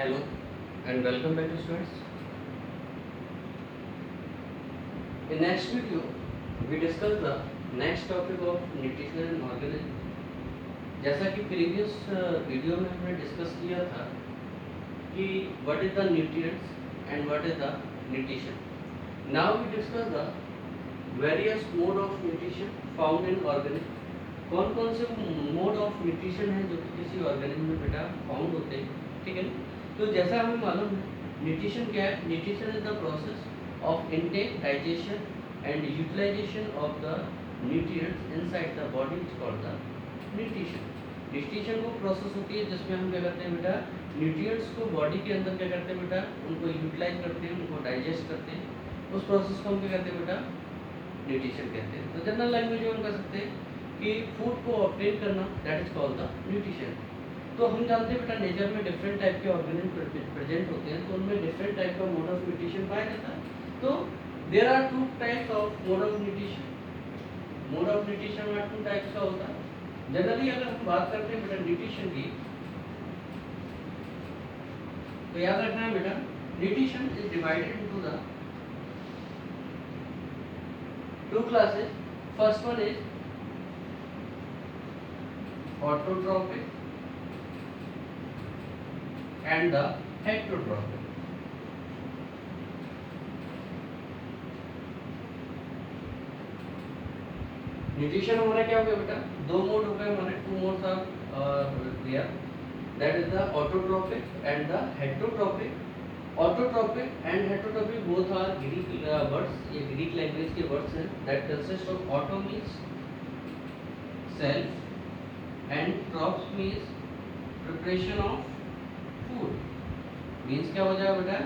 Hello and welcome back to students. In next video, we discuss the next topic of nutrition and organism. जैसा कि previous video में हमने discuss किया था कि what is the nutrients and what is the nutrition. Now we discuss the various mode of nutrition found in organism. कौन कौन से मोड ऑफ न्यूट्रिशन है जो कि किसी ऑर्गेनिज्म में बेटा फाउंड होते हैं, ठीक है ना। तो जैसा हमें मालूम है न्यूट्रिशन क्या है। Nutrition is the process of intake, digestion and utilization of the nutrients inside the body is called the nutrition. Nutrition वो प्रोसेस होती है जिसमें हम क्या करते हैं बेटा, न्यूट्रिएंट्स को बॉडी के अंदर क्या करते हैं बेटा, उनको यूटिलाइज करते हैं, उनको डाइजेस्ट करते हैं। उस प्रोसेस को हम क्या कहते हैं बेटा, न्यूट्रिशन कहते हैं। तो जनरल लैंग्वेज में हम कह सकते हैं कि फूड को ऑब्टेन करना, that is called the nutrition. तो हम जानते हैं बेटा नेचर में डिफरेंट टाइप के ऑर्गेनिज्म प्रेजेंट होते हैं, तो उनमें डिफरेंट टाइप का मोड ऑफ न्यूट्रिशन पाया जाता है। तो there are two types of mode of nutrition. Mode of nutrition में टू टाइप्स का होता है। जनरली अगर हम बात करते हैं बेटा न्यूट्रिशन की, तो याद रखना है बेटा nutrition is divided into the two classes. First one is autotrophic and the heterotrophic. Nutrition हमारा क्या हो गया बेटा, दो मोड हो गए हमारे, two modes are there, that is the autotrophic and the heterotrophic. Autotrophic and heterotrophic both are Greek words, ये ग्रीक लैंग्वेज के वर्ड्स हैं। That consist of auto means self and trops means preparation of food. means क्या हो जाएगा बेटा,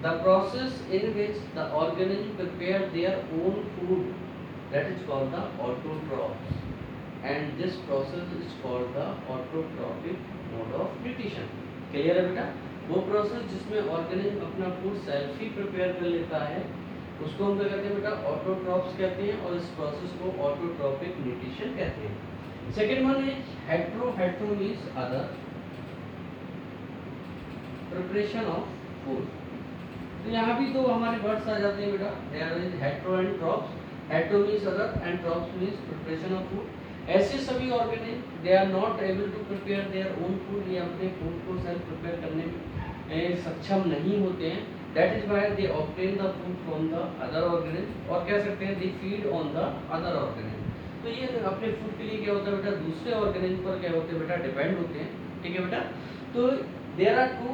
the process in which the organism prepare their own food, that is called the autotrophs, and this process is called the autotrophic mode of nutrition. clear है बेटा, वो process जिसमें organism अपना food self ही prepare कर लेता है उसको हम क्या कहते हैं बेटा, ऑटोट्रॉप्स कहते हैं, और इस प्रोसेस को ऑटोट्रॉपिक न्यूट्रिशन कहते हैं। Second one is hetero. Hetero means other, preparation of food. तो यहाँ भी दो हमारे वर्ड्स आ जाते हैं बेटा, there is hetero and trophs. Hetero means other and trophs means preparation of food. ऐसे सभी organism they are not able to prepare their own food, ये अपने फूड को सेल्फ प्रिपेयर करने में सक्षम नहीं होते हैं। That is why they obtain the food from the other organism, और कह सकते हैं they feed on the other organism. तो ये अपने फूड के लिए क्या होता है बेटा, दूसरे ऑर्गेनिज्म पर क्या होते हैं बेटा, डिपेंड होते हैं, ठीक है बेटा। तो there are two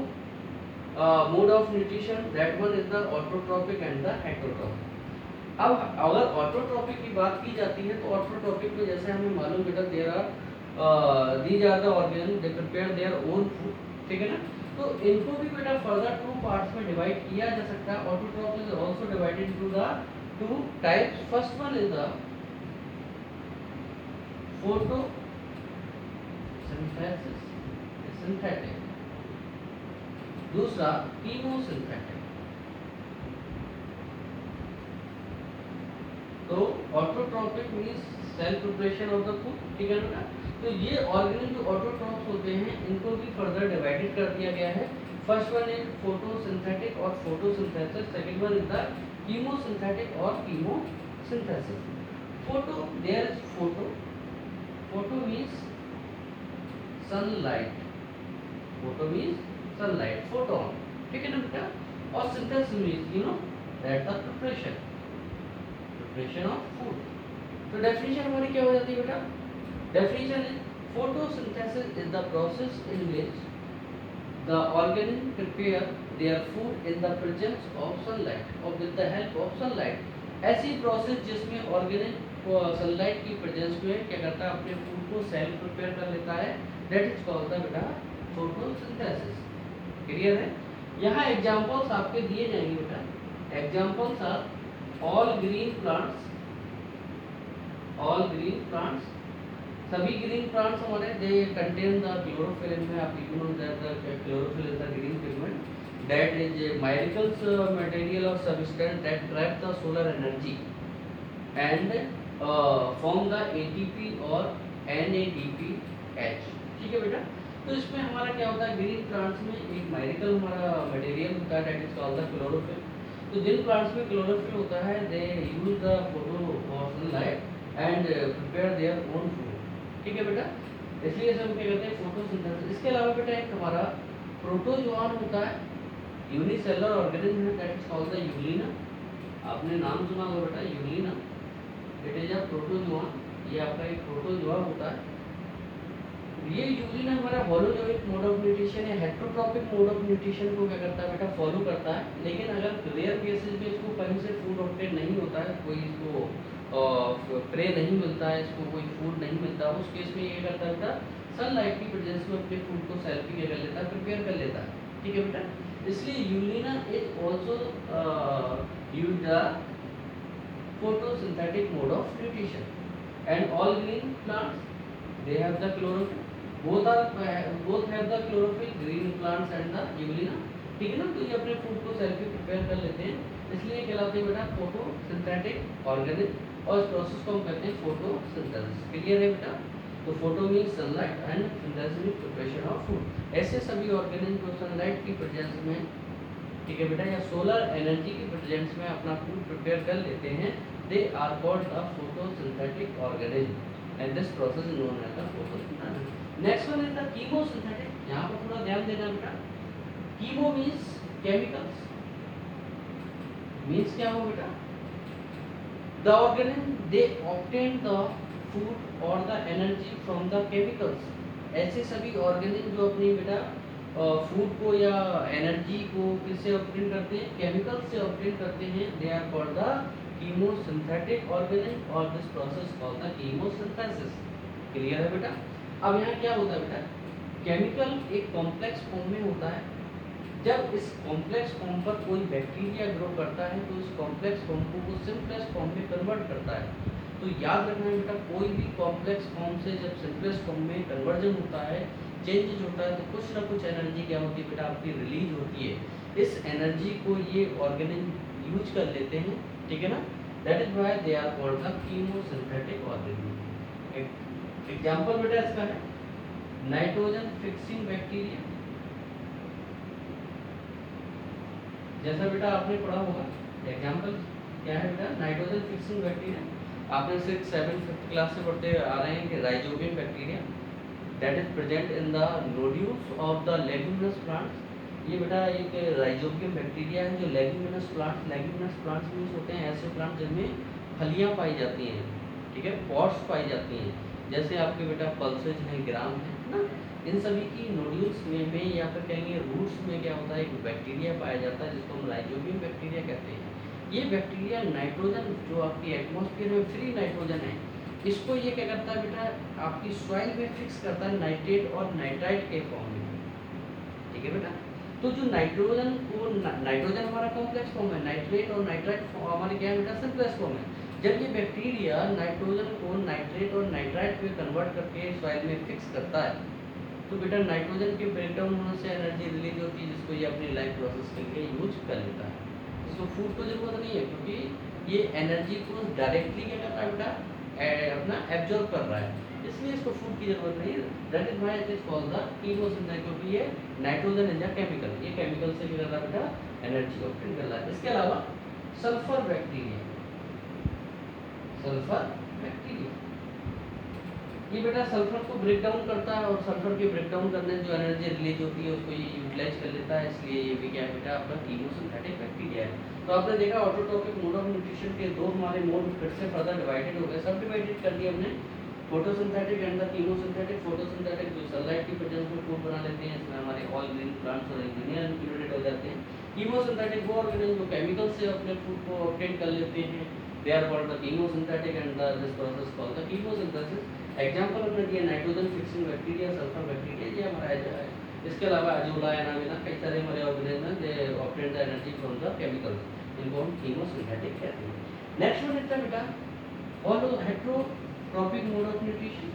mode of nutrition, that one is the autotrophic and the heterotrophic. अब अगर ऑटोट्रोपिक की बात की जाती है तो ऑटोट्रोपिक में जैसे हमें मालूम बेटा there are these are the organism they prepare their own food, ठीक है ना। तो इनको भी बेटा फर्दर टू पार्ट्स में डिवाइड किया जा सकता है। Autotrophic is also divided into the two types. First one is the photosynthesis, synthetic. दूसरा कीमोसिंथेटिक। तो autotrophic means self preparation of the food, ठीक है ना। तो ये ऑर्गेनिज्म जो ऑटोट्रोप्स होते हैं इनको भी फर्दर डिवाइडेड कर दिया गया है। फर्स्ट वन इज फोटोसिंथेटिक और photosynthesis. Second one is the chemosynthetic और chemosynthesis. Photo, there is photo. Photo means sunlight, photo means sunlight, photon, ठीक है ना बेटा। और synthesis means you know that the preparation of food. तो definition हमारी क्या हो जाती है बेटा, definition is photosynthesis is the process in which the organism prepare their food in the presence of sunlight और with the help of sunlight. ऐसी process जिसमें ऑर्गेनिज्म सनलाइट की प्रेजेंस में क्या करता है, अपने फूड को सेल्फ प्रिपेयर कर लेता है, दैट इज कॉल्ड द बेटा फोटोसिंथेसिस। क्लियर है। यहाँ एग्जांपल्स आपके दिए जाएंगे बेटा। Examples are all green plants, all green plants, सभी ग्रीन प्लांट्स हमारे दे कंटेन द क्लोरोफिल। में आप you know that the chlorophyll is the green pigment that is miracles material और substance that trap the solar energy and form the ATP और NADPH, ठीक है बेटा। तो इसमें हमारा क्या होता है, ग्रीन प्लांट्स में एक माइरिकल हमारा मटेरियल होता है that is called the chlorophyll. तो जिन प्लांट्स में क्लोरोफिल होता है दे यूज द फोटो और sunlight and prepare their own food. ठीक है बेटा, इसलिए हम क्या कहते हैं फोटोसिंथेसिस। इसके अलावा बेटा एक हमारा प्रोटोजोआन होता है, यूनिसेलुलर ऑर्गेनिज्म है दैट इज कॉल्ड द यूलिना। आपने नाम सुना होगा बेटा यूलिना, इट इज अ प्रोटोजोआन, ये आपका एक प्रोटोजोआ होता है। ये यूलिना हमारा होलोजोइक मोड ऑफ न्यूट्रिशन है, हेट्रोट्रॉपिक मोड ऑफ न्यूट्रिशन को क्या करता है बेटा फॉलो करता है। लेकिन अगर रेयर केसेस में इसको कहीं से फूड ऑब्टेन नहीं होता है, कोई इसको प्रे नहीं मिलता है, इसको कोई फूड नहीं मिलता, उस केस में ये करता है बेटा सनलाइट की प्रेजेंस में अपने फूड को सेल्फ ही कर लेता है, प्रिपेयर कर लेता है। ठीक है बेटा, इसलिए euglena is also use the photosynthetic mode of nutrition and all green plants they have the chlorophyll, both have the chlorophyll, green plants and the यूलिना। ठीक है ना, तो ये अपने फूड को सेल्फ ही प्रिपेयर कर लेते हैं, इसलिए कहलाते हैं बेटा फोटोसिंथेटिक ऑर्गेनिज्म और इस प्रोसेस को हम कहते हैं फोटोसिंथेसिस। क्लियर है बेटा, तो photo means sunlight and synthesis means preparation of food. ऐसे सभी ऑर्गेनिज्म जो सनलाइट की प्रेजेंस में, ठीक है बेटा, या सोलर एनर्जी की प्रेजेंस में अपना फूड प्रिपेयर कर लेते हैं, they are called a photosynthetic organism and this process is known as the photosynthesis. Next one is the chemosynthetic. यहाँ पर थोड़ा ध्यान देना बेटा, कीमो मीन्स केमिकल्स, मीन्स क्या हो बेटा, the organism they obtain the food और the energy from the chemicals. ऐसे सभी ऑर्गेनिज्म जो अपनी बेटा फूड को या एनर्जी को किससे ऑब्टेन करते हैं, केमिकल से ऑब्टेन करते हैं, they are called the chemosynthetic organism और this process called the chemosynthesis. Clear है बेटा। अब यहाँ क्या होता है बेटा, केमिकल एक कॉम्प्लेक्स फॉर्म में होता है, जब इस कॉम्प्लेक्स फॉर्म पर कोई बैक्टीरिया ग्रो करता है तो इस कॉम्प्लेक्स फॉर्म को वो सिंपलेस्ट फॉर्म में कन्वर्ट करता है। तो याद रखना है बेटा, कोई भी कॉम्प्लेक्स फॉर्म से जब सिंपलेस्ट फॉर्म में कन्वर्जन होता है, चेंजेज होता है, तो कुछ ना कुछ एनर्जी क्या होती है बेटा आपकी रिलीज होती है। इस एनर्जी को ये ऑर्गेनिज्म यूज कर लेते हैं, ठीक है ना, that is why they are called the chemosynthetic organism. Example बेटा इसका है नाइट्रोजन फिक्सिंग बैक्टीरिया। जैसा बेटा आपने पढ़ा होगा, एग्जांपल क्या है बेटा, नाइट्रोजन फिक्सिंग बैक्टीरिया आपने 6, 7, 5th क्लास से पढ़ते आ रहे हैं कि rhizobium bacteria that is present in the nodules of the leguminous plants. ये बेटा एक राइजोबियम बैक्टीरिया है जो लेग्यूमिनस प्लांट्स मीन्स होते हैं ऐसे प्लांट जिनमें फलियां पाई जाती हैं, ठीक है, पॉट्स पाई जाती हैं, जैसे आपके बेटा पल्सेज हैं, ग्राम है ना, इन सभी की नोड्यूल्स में या फिर कहेंगे रूट्स में क्या होता है, एक बैक्टीरिया पाया जाता है जिसको हम राइजोबियम बैक्टीरिया कहते हैं। ये बैक्टीरिया नाइट्रोजन जो आपकी एटमॉस्फेयर में फ्री नाइट्रोजन है, इसको ये क्या करता है बेटा आपकी सॉइल में फिक्स करता है नाइट्रेट और नाइट्राइट के फॉर्म में। ठीक है बेटा, तो जो नाइट्रोजन को नाइट्रोजन हमारा कॉम्प्लेक्स फॉर्म है, नाइट्रेट और नाइट्राइट हमारे क्या है बेटा सिंपलेक्स फॉर्म है। जब ये बैक्टीरिया नाइट्रोजन को नाइट्रेट और नाइट्राइट में कन्वर्ट करके सॉइल में फिक्स करता है, तो बेटा नाइट्रोजन के ब्रेकडाउन होने से एनर्जी रिलीज होती है जिसको ये अपनी लाइफ प्रोसेस के लिए यूज कर लेता है। इसको फूड को जरूरत नहीं है क्योंकि ये एनर्जी को डायरेक्टली क्या करता है बेटा अपना एब्जॉर्ब कर रहा है, इसलिए इसको फूड की जरूरत नहीं है। That is why it is called the chemosynthesis, क्योंकि ये नाइट्रोजन इज अ केमिकल, ये केमिकल से क्या कर रहा है बेटा एनर्जी ऑब्टेन कर रहा है। इसके अलावा सल्फर बैक्टीरिया, सल्फर बैक्टीरिया ये बेटा सल्फर को ब्रेक डाउन करता है और सल्फर के ब्रेक डाउन करने से जो एनर्जी रिलीज होती है उसको ये यूटिलाइज कर लेता है, इसलिए ये भी क्या है बेटा आपका कीमोसिंथेटिक बैक्टीरिया है। तो आपने देखा ऑटोट्रॉपिक मोड ऑफ न्यूट्रिशन के दो हमारे मोड फिर से फर्दर डिवाइडेड हो गए, सब डिवाइडेड कर दिए हमने, photosynthetic and the chemosynthetic. Photosynthetic जो सनलाइट की प्रेजेंस में फूड बना लेते हैं, इसमें हमारे ऑल ग्रीन प्लांट्स और इंजीनियर इंक्लूडेड हो जाते हैं। कीमोसिंथेटिक वो ऑर्गेनिज्म जो केमिकल से अपने फूड को ऑब्टेन कर लेते हैं, they are called the chemosynthetic and this process called the chemosynthesis. Example हमने दिया nitrogen fixing bacteria, sulphur bacteria, ये हमारा है। इसके अलावा अजोला एनामिना कई सारे हमारे organism they obtain the energy from the chemicals, इनको हम कीमोसिंथेटिक कहते हैं। नेक्स्ट वन इज बेटा all heterotrophic mode of nutrition.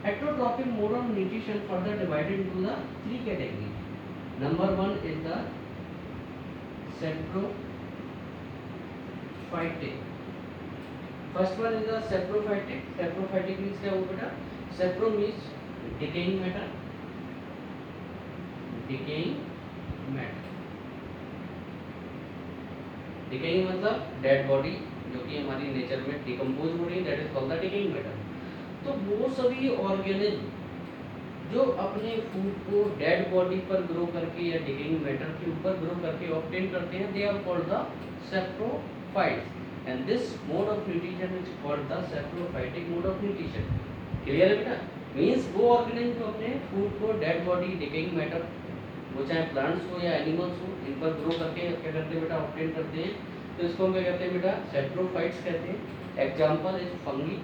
Heterotrophic mode of nutrition further divided into the 3 category. Number 1 is the saprophytic. First one is the saprophytic. Saprophytic means क्या हो बेटा, सेप्रो means decaying matter, decaying matter. Decaying मतलब dead body जो कि हमारी nature में decompose हो रही है, that is called the decaying matter. तो वो सभी ऑर्गेनिज्म जो अपने फूड को डेड बॉडी पर ग्रो करके या डिकेइंग मैटर के ऊपर ग्रो करके ऑब्टेन करते हैं, they are called the saprophytes and this mode of nutrition is called the saprophytic mode of nutrition. Clear है बेटा? मींस वो ऑर्गेनिज्म जो अपने फूड को डेड बॉडी डिकेइंग मैटर, वो चाहे प्लांट्स हो या एनिमल्स हो, इन पर ग्रो करके क्या करते हैं बेटा, ऑब्टेन करते हैं, तो इसको हम क्या कहते हैं बेटा, सैप्रोफाइट्स कहते हैं। Example is fungi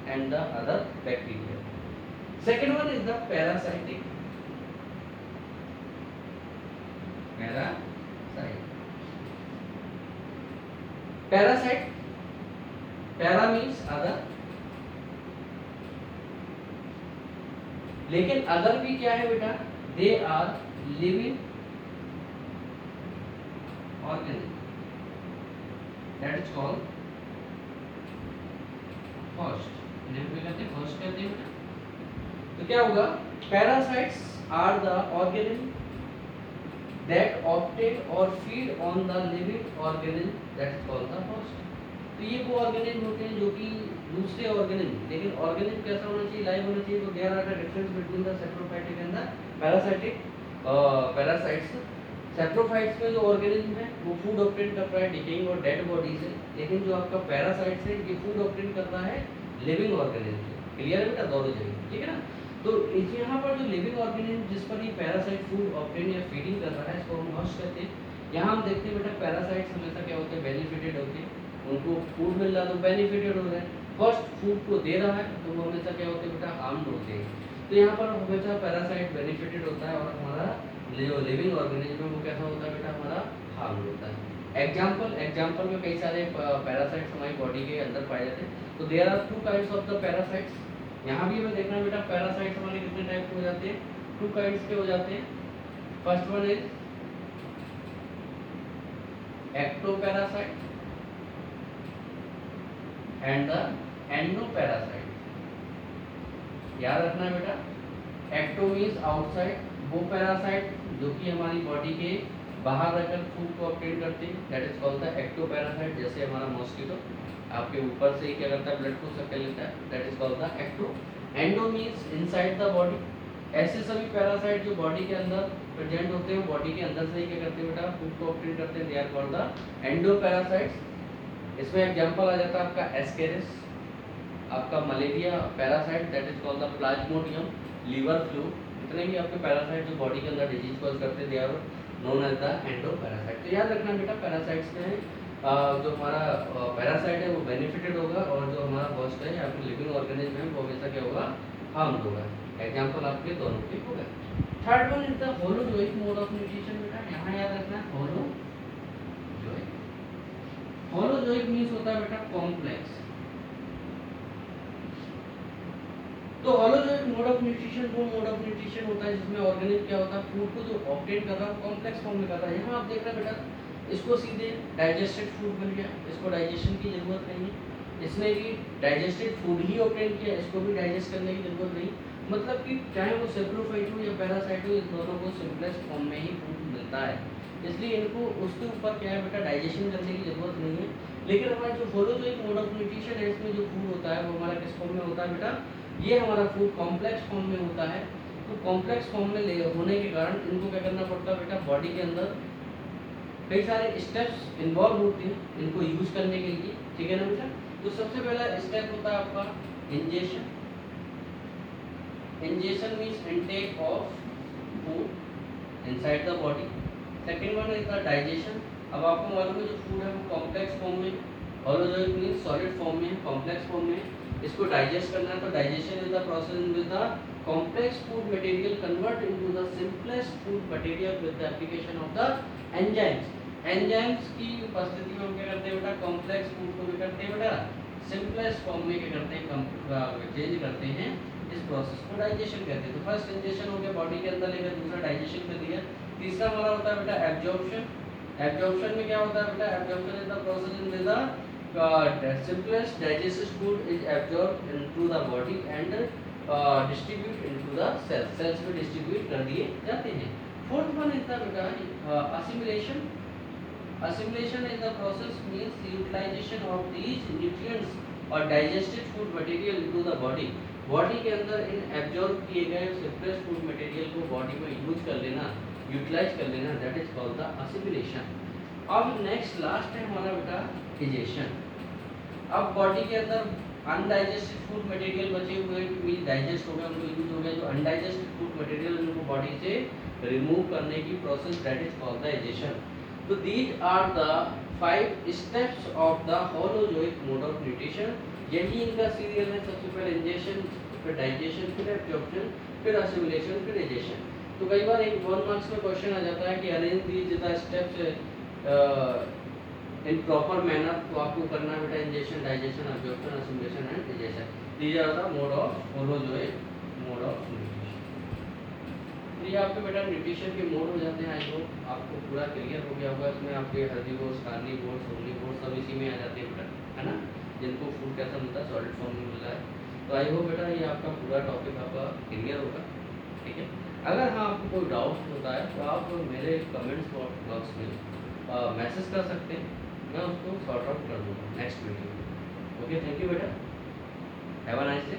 and the other bacteria. Second one is the parasitic. Parasite, para means other, लेकिन अदर भी क्या है बेटा, they are living organism, that is called first. इन्हें भी कहते हैं फर्स्ट कहते हैं बेटा। तो क्या होगा, parasites are the organism that obtain और feed on the living organism, that is called the host. तो ये वो ऑर्गेनिज्म होते हैं जो कि दूसरे ऑर्गेनिज्म, लेकिन ऑर्गेनिज्म कैसा होना चाहिए, लाइव होना चाहिए। तो there are the difference between the saprophytic and the parasitic. Parasites, saprophytes में जो ऑर्गेनिज्म है वो फूड ऑब्टेन कर रहा है डिकेइंग और डेड बॉडी से, लेकिन जो आपका पैरासाइट्स है ये फूड ऑब्टेन करता है लिविंग ऑर्गेनिज्म से। क्लियर है बेटा दोनों जगह, ठीक है ना? तो यहाँ पर जो लिविंग ऑर्गेनिज्म जिस पर ये पैरासाइट फूड ऑब्टेन या फीडिंग कर रहा है, इसको हम होस्ट कहते हैं। यहाँ हम देखते हैं बेटा पैरासाइट्स हमेशा क्या होते हैं, बेनिफिटेड होते हैं, उनको फूड मिल रहा है तो बेनिफिटेड हो रहे हैं। फर्स्ट फूड को दे रहा है तो वो हमेशा क्या होते हैं बेटा, हार्म्ड होते हैं। तो यहाँ पर हमेशा पैरासाइट बेनिफिटेड होता है और हमारा जो लिविंग ऑर्गेनिज्म है वो कैसा होता है बेटा, हमारा हार्म्ड होता है। एग्जाम्पल में कई सारे पैरासाइट्स हमारी बॉडी के अंदर पाए जाते हैं। तो there are two kinds of the parasites. यहाँ भी हमें देखना बेटा पैरासाइट्स हमारे कितने टाइप के हो जाते हैं, टू काइंड्स के हो जाते हैं। First one is ectoparasite and the endoparasite. याद रखना बेटा, एक्टो मीन्स आउटसाइड, वो पैरासाइट जो कि हमारी बॉडी के बाहर रहकर फूड को ऑब्टेन करते हैं, that is called the ectoparasite. जैसे हमारा मॉस्किटो आपके ऊपर से ही क्या करता है, ब्लड को सक कर लेता है, that is called the ecto. Endo means inside the body. ऐसे सभी पैरासाइट जो बॉडी के अंदर प्रेजेंट होते हैं, बॉडी के अंदर से ही क्या करते हैं बेटा, फूड को ऑब्टेन करते हैं, they are called the endoparasites. इसमें एग्जांपल आ जाता है आपका एस्केरिस, आपका malaria parasite, that is called the plasmodium, liver fluke. इतने भी आपके पैरासाइट जो बॉडी के अंदर डिजीज कॉज करते हैं, they are known as the endoparasite. तो याद रखना बेटा पैरासाइट्स में जो हमारा पैरासाइट है वो बेनिफिटेड होगा और जो हमारा होस्ट है या फिर लिविंग ऑर्गेनिज्म है वो हमेशा क्या होगा, हार्म्ड होगा। एग्जांपल आपके दोनों के हो गए। Third one is the holozoic mode of nutrition. बेटा यहाँ याद रखना होलोजोइक। होलोजोइक मींस होता है बेटा कॉम्प्लेक्स। तो होलोजोइक मोड ऑफ न्यूट्रिशन वो मोड ऑफ न्यूट्रिशन होता है जिसमें ऑर्गेनिज्म क्या होता है, फूड को जो ऑब्टेन कर रहा है कॉम्प्लेक्स फॉर्म में कर रहा है। यहाँ आप देख रहे हैं बेटा, इसको सीधे डाइजेस्टेड फूड मिल गया, इसको डाइजेशन की जरूरत नहीं है। इसने भी डाइजेस्टेड फूड ही ऑब्टेन किया, इसको भी डाइजेस्ट करने की जरूरत नहीं। मतलब कि चाहे वो सैप्रोफाइट हो या पैरासाइट हो, इस दोनों को सिंपलेस्ट फॉर्म में ही फूड मिलता है, इसलिए इनको उसके ऊपर क्या है बेटा, डाइजेशन करने की जरूरत नहीं है। लेकिन हमारा जो होलोजोइक मोड ऑफ न्यूट्रिशन है, इसमें जो फूड होता है वो हमारा किस फॉर्म में होता है बेटा, ये हमारा फूड कॉम्प्लेक्स फॉर्म में होता है। तो कॉम्प्लेक्स फॉर्म में होने के कारण इनको क्या करना पड़ता है बेटा, बॉडी के अंदर कई सारे स्टेप्स इन्वॉल्व होते हैं इनको यूज करने के लिए, ठीक है ना बेटा। तो सबसे पहला स्टेप होता है आपका ingestion. Ingestion means intake of food inside the body. Second one is the digestion. अब आपको मालूम है जो फूड है वो कॉम्प्लेक्स फॉर्म में, होलोजोइक मीन्स सॉलिड फॉर्म में, कॉम्प्लेक्स फॉर्म में, इसको डाइजेस्ट करना है। तो digestion is the process in which the complex food material convert into the simplest food material with the application of the enzymes। Enzymes की उपस्थिति में हम क्या करते हैं बेटा, कॉम्प्लेक्स फूड को भी करते हैं बेटा सिंपलेस्ट फॉर्म में क्या करते हैं, चेंज करते हैं। इस प्रोसेस को डाइजेशन कहते हैं। तो फर्स्ट इंजेशन हो गया बॉडी के अंदर लेकर, दूसरा डाइजेशन कर दिया, तीसरा हमारा होता है बेटा एब्जॉर्प्शन। एब्जॉर्प्शन में क्या होता है बेटा, absorption is the process in which the simplest digested food is absorbed into the body and distribute into the cells। Cells में डिस्ट्रीब्यूट कर दिए जाते हैं। Fourth one is the beta assimilation. Assimilation is the process means utilization of these nutrients और digested food material into the body. Body के अंदर इन absorb किए गए सरप्लस फूड मटेरियल को बॉडी में यूज कर लेना, यूटिलाइज कर लेना, that is called the assimilation. अब नेक्स्ट लास्ट है हमारा बेटा डाइजेशन. अब बॉडी के अंदर अनडाइजेस्टेड फूड मटेरियल बचे हुए मीन डाइजेस्ट हो गए, उनको यूज हो गया. जो अनडाइजेस्टेड फूड मटेरियल उनको बॉडी से रिमूव करने की process that is called the digestion. तो these are the 5 steps of the holozoic mode of nutrition. यही इनका सीरियल है. सबसे पहले इंजेशन, फिर डाइजेशन, फिर एब्जॉर्प्शन, फिर असिमिलेशन, फिर डाइजेशन. तो कई बार एक 1 मार्क्स में क्वेश्चन आ जाता है कि arrange these the steps in proper manner. तो आपको करना है बेटा ingestion, digestion, absorption, assimilation and digestion. These are the mode of holozoic mode of nutrition. तो ये आपके बेटा न्यूट्रिशन के मोड हो जाते हैं. आई होप आपको पूरा क्लियर हो गया होगा. इसमें आपके हर्बीवोर्स, कार्निवोर्स, ओमनिवोर्स सब इसी में आ जाते हैं बेटा, है ना. जिनको फूड कैसा मिलता है, सॉलिड फॉर्म में मिल रहा है. तो आई होप बेटा ये आपका पूरा टॉपिक आपका क्लियर होगा. ठीक है. अगर हाँ आपको कोई डाउट होता है तो आप मेरे कमेंट्स बॉक्स में मैसेज कर सकते हैं. मैं उसको सॉर्ट आउट कर दूँगा नेक्स्ट वीडियो में. ओके, थैंक यू बेटा. Have a nice day.